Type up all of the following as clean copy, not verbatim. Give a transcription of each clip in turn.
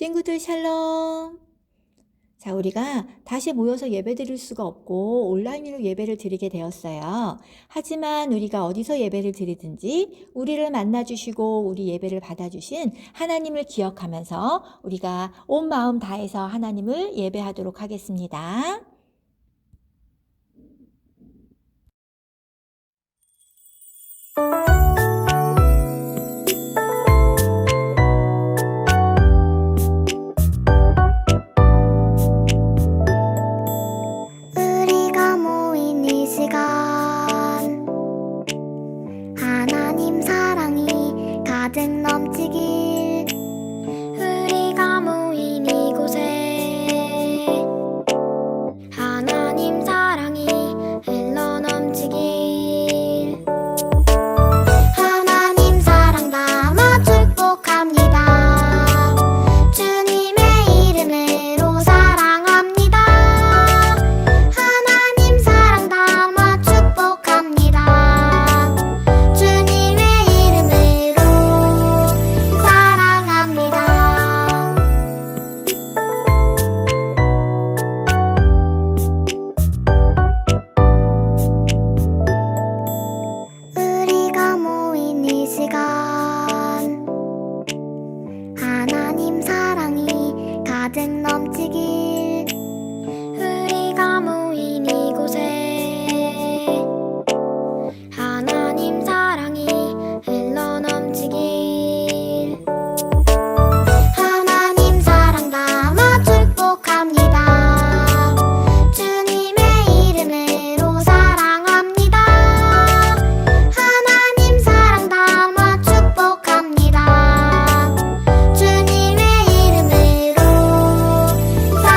친구들 샬롬. 자, 우리가 다시 모여서 예배 드릴 수가 없고 온라인으로 예배를 드리게 되었어요. 하지만 우리가 어디서 예배를 드리든지 우리를 만나주시고 우리 예배를 받아주신 하나님을 기억하면서 우리가 온 마음 다해서 하나님을 예배하도록 하겠습니다. 우리가 모인 이 시간 하나님 사랑이 가득 넘치길 우리가 모인 이곳에 하나님 사랑이 흘러 넘치길 하나님 사랑 담아 축복합니다. 주님의 이름으로 사랑합니다. 하나님 사랑 담아 축복합니다. 주님의 이름으로 사랑합니다. 우리가 모인 이 시간 하나님 사랑이 가득 넘치길 우리가 모인 이곳에 하나님 사랑이 흘러 넘치길 하나님 사랑 담아 축복합니다. 주님의 이름으로 사랑합니다. 하나님 사랑 담아 축복합니다. 주님의 이름으로 사랑합니다.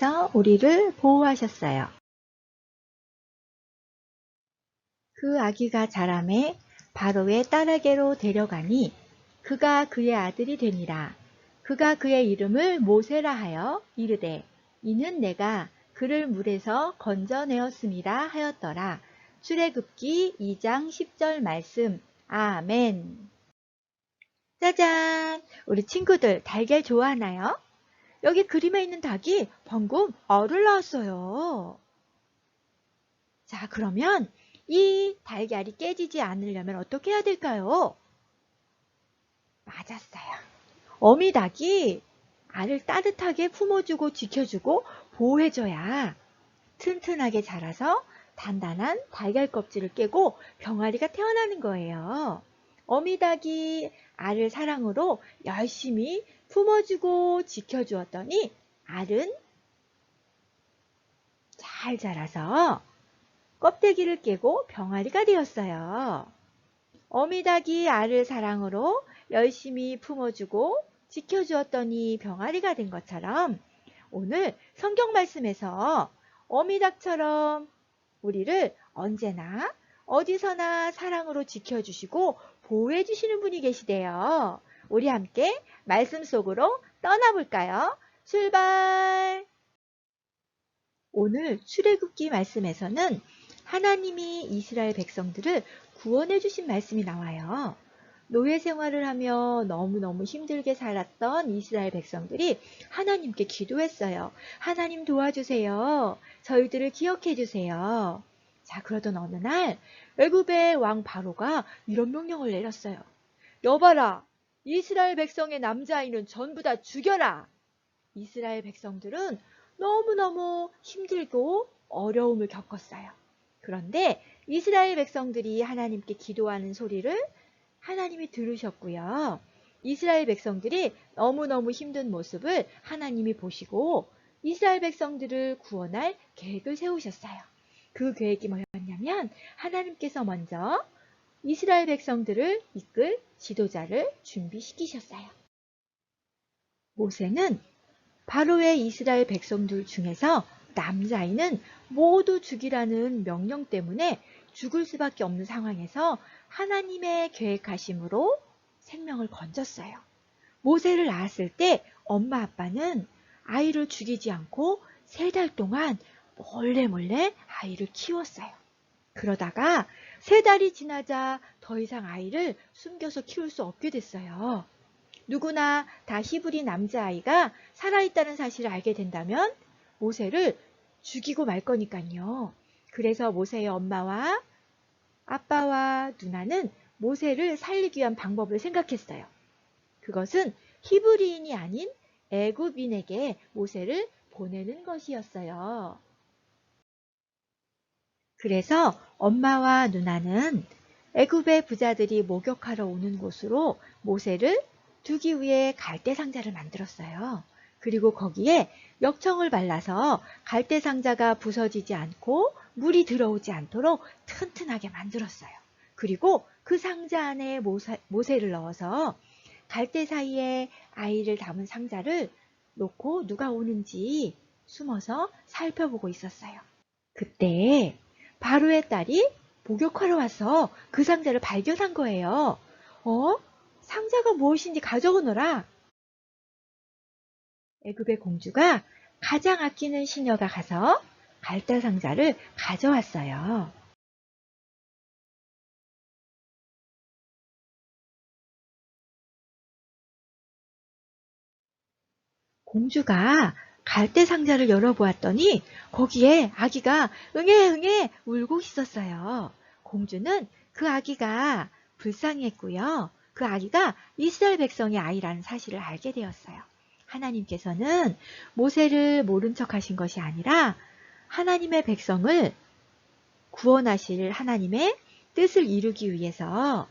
통해서 우리를 보호하셨어요. 그 아기가 자라매 바로의 딸에게로 데려가니 그가 그의 아들이 되니라. 그가 그의 이름을 모세라 하여 이르되 이는 내가 그를 물에서 건져내었음이라 하였더라. 출애굽기 2장 10절 말씀. 아멘. 짜잔! 우리 친구들 달걀 좋아하나요? 여기 그림에 있는 닭이 방금 알을 낳았어요. 자, 그러면 이 달걀이 깨지지 않으려면 어떻게 해야 될까요? 맞았어요. 어미 닭이 알을 따뜻하게 품어주고 지켜주고 보호해줘야 튼튼하게 자라서 단단한 달걀 껍질을 깨고 병아리가 태어나는 거예요. 어미 닭이 알을 사랑으로 열심히 품어주고 지켜주었더니 알은 잘 자라서 껍데기를 깨고 병아리가 되었어요. 어미 닭이 알을 사랑으로 열심히 품어주고 지켜주었더니 병아리가 된 것처럼 오늘 성경 말씀에서 어미 닭처럼 우리를 언제나 어디서나 사랑으로 지켜주시고 보호해 주시는 분이 계시대요. 우리 함께 말씀 속으로 떠나볼까요? 출발! 오늘 출애굽기 말씀에서는 하나님이 이스라엘 백성들을 구원해 주신 말씀이 나와요. 노예 생활을 하며 너무너무 힘들게 살았던 이스라엘 백성들이 하나님께 기도했어요. 하나님 도와주세요. 저희들을 기억해 주세요. 자, 그러던 어느 날 애굽의 왕 바로가 이런 명령을 내렸어요. 여봐라, 이스라엘 백성의 남자아이는 전부 다 죽여라. 이스라엘 백성들은 너무너무 힘들고 어려움을 겪었어요. 그런데 이스라엘 백성들이 하나님께 기도하는 소리를 하나님이 들으셨고요. 이스라엘 백성들이 너무너무 힘든 모습을 하나님이 보시고 이스라엘 백성들을 구원할 계획을 세우셨어요. 그 계획이 뭐였냐면 하나님께서 먼저 이스라엘 백성들을 이끌 지도자를 준비시키셨어요. 모세는 바로의 이스라엘 백성들 중에서 남자아이는 모두 죽이라는 명령 때문에 죽을 수밖에 없는 상황에서 하나님의 계획하심으로 생명을 건졌어요. 모세를 낳았을 때 엄마 아빠는 아이를 죽이지 않고 3달 동안 몰래 아이를 키웠어요. 그러다가 3달이 지나자 더 이상 아이를 숨겨서 키울 수 없게 됐어요. 누구나 다 히브리 남자아이가 살아있다는 사실을 알게 된다면 모세를 죽이고 말 거니까요. 그래서 모세의 엄마와 아빠와 누나는 모세를 살리기 위한 방법을 생각했어요. 그것은 히브리인이 아닌 애굽인에게 모세를 보내는 것이었어요. 그래서 엄마와 누나는 애굽의 부자들이 목욕하러 오는 곳으로 모세를 두기 위해 갈대 상자를 만들었어요. 그리고 거기에 역청을 발라서 갈대 상자가 부서지지 않고 물이 들어오지 않도록 튼튼하게 만들었어요. 그리고 그 상자 안에 모세를 넣어서 갈대 사이에 아이를 담은 상자를 놓고 누가 오는지 숨어서 살펴보고 있었어요. 그때 바로의 딸이 목욕하러 와서 그 상자를 발견한 거예요. 상자가 무엇인지 가져오너라. 애굽의 공주가 가장 아끼는 시녀가 가서 갈대 상자를 가져왔어요. 공주가 갈대 상자를 열어보았더니 거기에 아기가 응애 울고 있었어요. 공주는 그 아기가 불쌍했고요. 그 아기가 이스라엘 백성의 아이라는 사실을 알게 되었어요. 하나님께서는 모세를 모른 척 하신 것이 아니라 하나님의 백성을 구원하실 하나님의 뜻을 이루기 위해서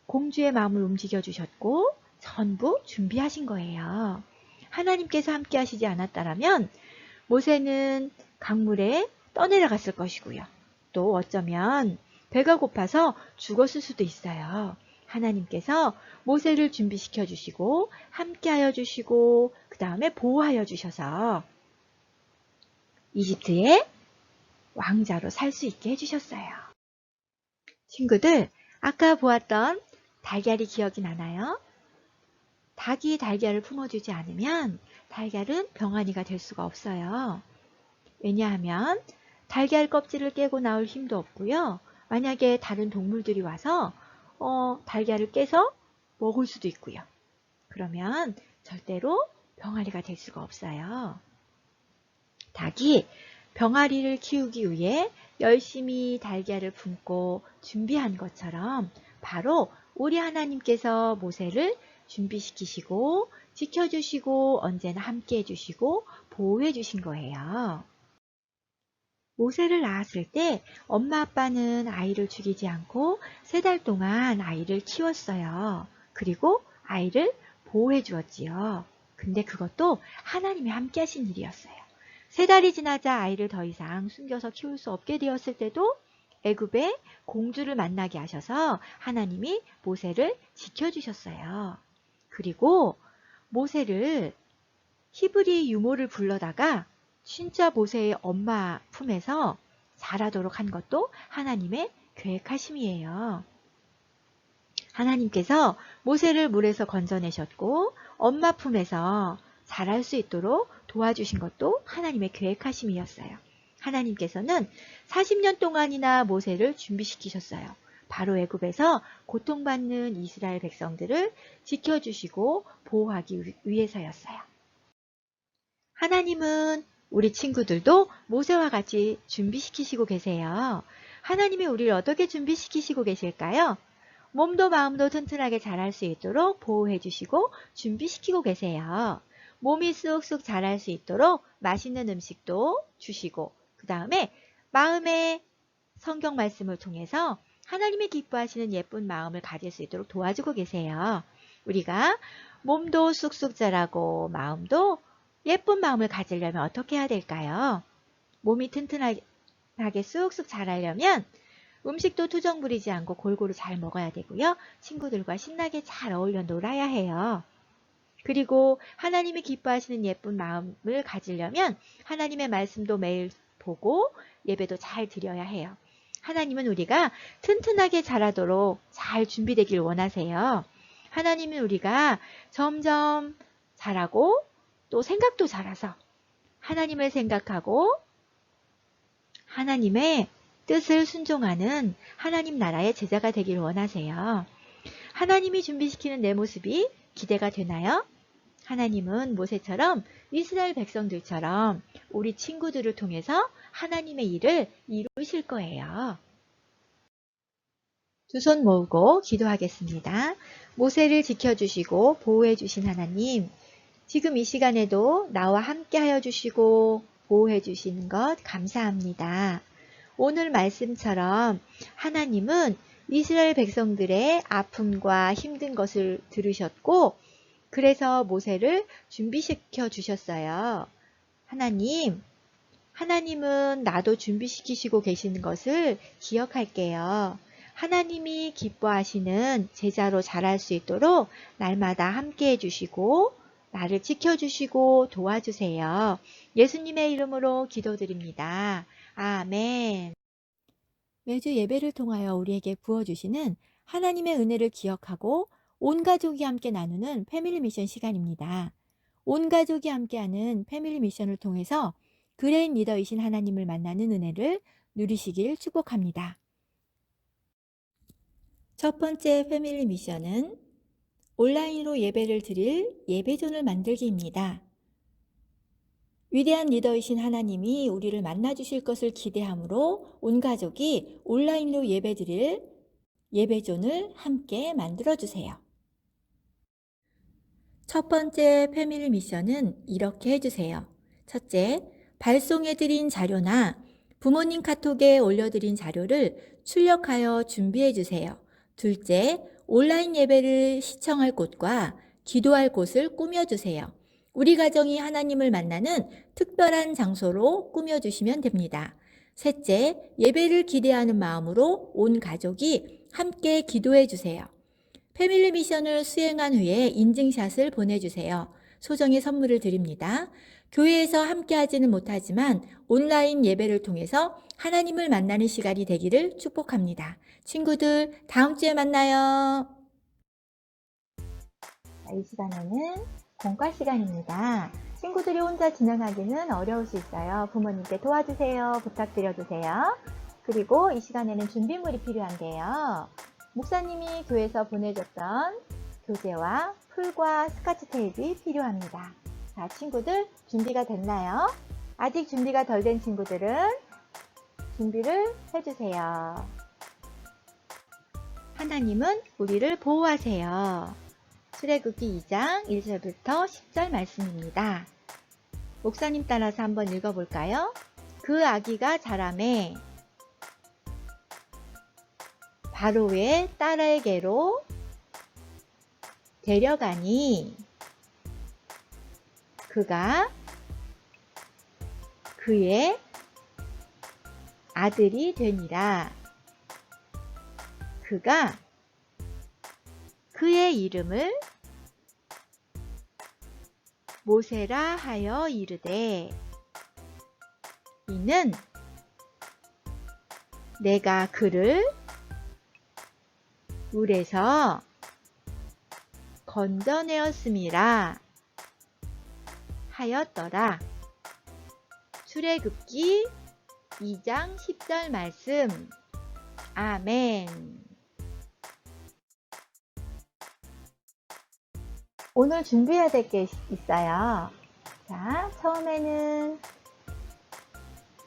공주의 마음을 움직여 주셨고 전부 준비하신 거예요. 하나님께서 함께 하시지 않았다면 모세는 강물에 떠내려갔을 것이고요. 또 어쩌면 배가 고파서 죽었을 수도 있어요. 하나님께서 모세를 준비시켜 주시고 함께 하여 주시고 그 다음에 보호하여 주셔서 이집트의 왕자로 살 수 있게 해주셨어요. 친구들, 아까 보았던 달걀이 기억이 나나요? 닭이 달걀을 품어주지 않으면 달걀은 병아리가 될 수가 없어요. 왜냐하면 달걀 껍질을 깨고 나올 힘도 없고요. 만약에 다른 동물들이 와서 달걀을 깨서 먹을 수도 있고요. 그러면 절대로 병아리가 될 수가 없어요. 닭이 병아리를 키우기 위해 열심히 달걀을 품고 준비한 것처럼 바로 우리 하나님께서 모세를 준비시키시고 지켜주시고 언제나 함께 해주시고 보호해 주신 거예요. 모세를 낳았을 때 엄마 아빠는 아이를 죽이지 않고 3달 동안 아이를 키웠어요. 그리고 아이를 보호해 주었지요. 근데 그것도 하나님이 함께 하신 일이었어요. 3달이 지나자 아이를 더 이상 숨겨서 키울 수 없게 되었을 때도 애굽의 공주를 만나게 하셔서 하나님이 모세를 지켜주셨어요. 그리고 모세를 히브리 유모를 불러다가 진짜 모세의 엄마 품에서 자라도록 한 것도 하나님의 계획하심이에요. 하나님께서 모세를 물에서 건져내셨고 엄마 품에서 자랄 수 있도록 도와주신 것도 하나님의 계획하심이었어요. 하나님께서는 40년 동안이나 모세를 준비시키셨어요. 바로 애굽에서 고통받는 이스라엘 백성들을 지켜주시고 보호하기 위해서였어요. 하나님은 우리 친구들도 모세와 같이 준비시키시고 계세요. 하나님이 우리를 어떻게 준비시키시고 계실까요? 몸도 마음도 튼튼하게 자랄 수 있도록 보호해 주시고 준비시키고 계세요. 몸이 쑥쑥 자랄 수 있도록 맛있는 음식도 주시고 그 다음에 마음의 성경 말씀을 통해서 하나님이 기뻐하시는 예쁜 마음을 가질 수 있도록 도와주고 계세요. 우리가 몸도 쑥쑥 자라고 마음도 예쁜 마음을 가지려면 어떻게 해야 될까요? 몸이 튼튼하게 쑥쑥 자라려면 음식도 투정 부리지 않고 골고루 잘 먹어야 되고요. 친구들과 신나게 잘 어울려 놀아야 해요. 그리고 하나님이 기뻐하시는 예쁜 마음을 가지려면 하나님의 말씀도 매일 보고 예배도 잘 드려야 해요. 하나님은 우리가 튼튼하게 자라도록 잘 준비되길 원하세요. 하나님은 우리가 점점 자라고 또 생각도 자라서 하나님을 생각하고 하나님의 뜻을 순종하는 하나님 나라의 제자가 되길 원하세요. 하나님이 준비시키는 내 모습이 기대가 되나요? 하나님은 모세처럼 이스라엘 백성들처럼 우리 친구들을 통해서 하나님의 일을 이루실 거예요. 두 손 모으고 기도하겠습니다. 모세를 지켜주시고 보호해 주신 하나님, 지금 이 시간에도 나와 함께 하여 주시고 보호해 주시는 것 감사합니다. 오늘 말씀처럼 하나님은 이스라엘 백성들의 아픔과 힘든 것을 들으셨고 그래서 모세를 준비시켜 주셨어요. 하나님은 나도 준비시키시고 계시는 것을 기억할게요. 하나님이 기뻐하시는 제자로 자랄 수 있도록 날마다 함께 해주시고 나를 지켜주시고 도와주세요. 예수님의 이름으로 기도드립니다. 아멘. 매주 예배를 통하여 우리에게 부어주시는 하나님의 은혜를 기억하고 온 가족이 함께 나누는 패밀리 미션 시간입니다. 온 가족이 함께하는 패밀리 미션을 통해서 그레인 리더이신 하나님을 만나는 은혜를 누리시길 축복합니다. 첫 번째 패밀리 미션은 온라인으로 예배를 드릴 예배존을 만들기입니다. 위대한 리더이신 하나님이 우리를 만나주실 것을 기대하므로 온 가족이 온라인으로 예배 드릴 예배존을 함께 만들어주세요. 첫 번째 패밀리 미션은 이렇게 해주세요. 첫째, 발송해드린 자료나 부모님 카톡에 올려드린 자료를 출력하여 준비해주세요. 둘째, 온라인 예배를 시청할 곳과 기도할 곳을 꾸며주세요. 우리 가정이 하나님을 만나는 특별한 장소로 꾸며주시면 됩니다. 셋째, 예배를 기대하는 마음으로 온 가족이 함께 기도해주세요. 패밀리 미션을 수행한 후에 인증샷을 보내주세요. 소정의 선물을 드립니다. 교회에서 함께 하지는 못하지만 온라인 예배를 통해서 하나님을 만나는 시간이 되기를 축복합니다. 친구들, 다음 주에 만나요. 이 시간에는 공과 시간입니다. 친구들이 혼자 진행하기는 어려울 수 있어요. 부모님께 도와주세요. 부탁드려도 돼요. 그리고 이 시간에는 준비물이 필요한데요. 목사님이 교회에서 보내줬던 교재와 풀과 스카치 테이프가 필요합니다. 자, 친구들 준비가 됐나요? 아직 준비가 덜 된 친구들은 준비를 해주세요. 하나님은 우리를 보호하세요. 출애굽기 2장 1절부터 10절 말씀입니다. 목사님 따라서 한번 읽어볼까요? 그 아기가 자라매 바로의 딸에게로 데려가니 그가 그의 아들이 되니라. 그가 그의 이름을 모세라 하여 이르되 이는 내가 그를 물에서 건져내었음이라 하였더라. 출애굽기 2장 10절 말씀. 아멘. 오늘 준비해야 될 게 있어요. 자, 처음에는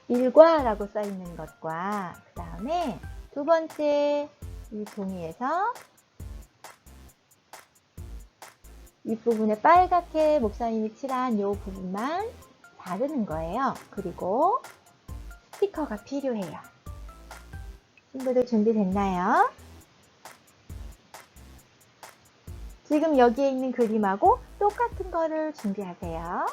일과라고 써 있는 것과 그 다음에 두 번째 이 종이에서 윗부분에 빨갛게 목사님이 칠한 이 부분만 바르는 거예요. 그리고 스티커가 필요해요. 친구들 준비됐나요? 지금 여기에 있는 그림하고 똑같은 거를 준비하세요.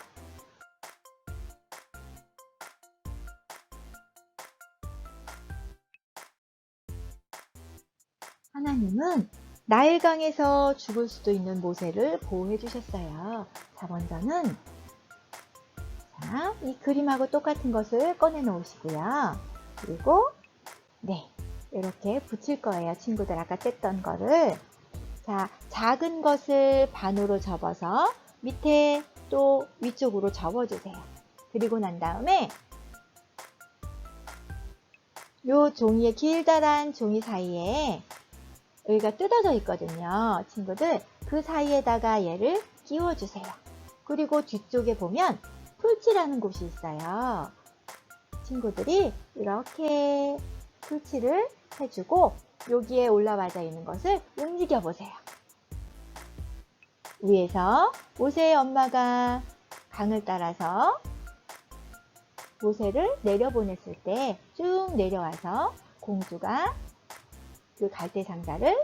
하나님은 나일강에서 죽을 수도 있는 모세를 보호해 주셨어요. 자, 먼저는 이 그림하고 똑같은 것을 꺼내 놓으시고요. 그리고 이렇게 붙일 거예요. 친구들 아까 뗐던 거를. 자, 작은 것을 반으로 접어서 밑에 또 위쪽으로 접어주세요. 그리고 난 다음에 요 종이의 길다란 종이 사이에 여기가 뜯어져 있거든요. 친구들 그 사이에다가 얘를 끼워주세요. 그리고 뒤쪽에 보면 풀칠하는 곳이 있어요. 친구들이 이렇게 풀칠을 해주고 여기에 올라와져 있는 것을 움직여 보세요. 위에서 모세의 엄마가 강을 따라서 모세를 내려보냈을 때 쭉 내려와서 공주가 그 갈대 상자를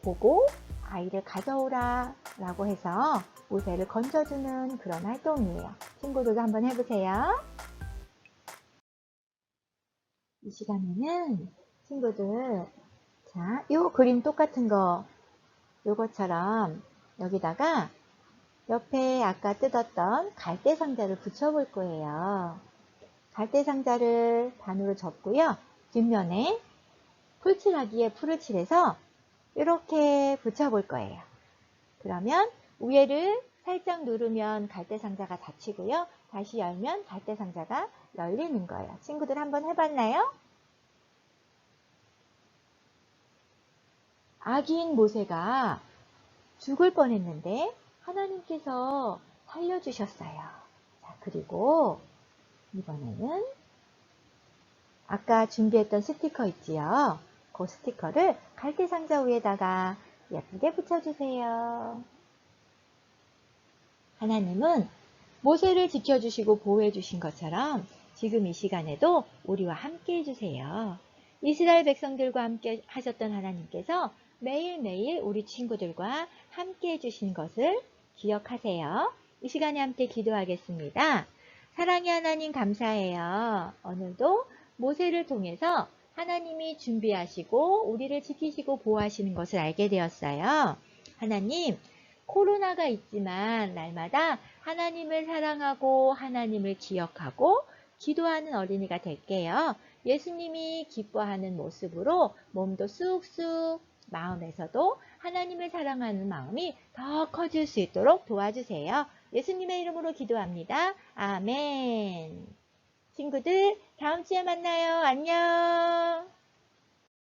보고 아이를 가져오라 라고 해서 모세를 건져주는 그런 활동이에요. 친구들도 한번 해보세요. 이 시간에는 친구들 자, 요 그림 똑같은 거 요것처럼 여기다가 옆에 아까 뜯었던 갈대 상자를 붙여볼 거예요. 갈대 상자를 반으로 접고요. 뒷면에 풀칠하기에 풀을 칠해서 이렇게 붙여볼 거예요. 그러면 위에를 살짝 누르면 갈대 상자가 닫히고요. 다시 열면 갈대 상자가 열리는 거예요. 친구들 한번 해봤나요? 아기인 모세가 죽을 뻔했는데 하나님께서 살려주셨어요. 자, 그리고 이번에는 아까 준비했던 스티커 있지요? 그 스티커를 갈대 상자 위에다가 예쁘게 붙여주세요. 하나님은 모세를 지켜주시고 보호해 주신 것처럼 지금 이 시간에도 우리와 함께 해주세요. 이스라엘 백성들과 함께 하셨던 하나님께서 매일매일 우리 친구들과 함께 해주신 것을 기억하세요. 이 시간에 함께 기도하겠습니다. 사랑의 하나님 감사해요. 오늘도 모세를 통해서 하나님이 준비하시고 우리를 지키시고 보호하시는 것을 알게 되었어요. 하나님, 코로나가 있지만 날마다 하나님을 사랑하고 하나님을 기억하고 기도하는 어린이가 될게요. 예수님이 기뻐하는 모습으로 몸도 쑥쑥 마음에서도 하나님을 사랑하는 마음이 더 커질 수 있도록 도와주세요. 예수님의 이름으로 기도합니다. 아멘. 친구들, 다음 주에 만나요. 안녕.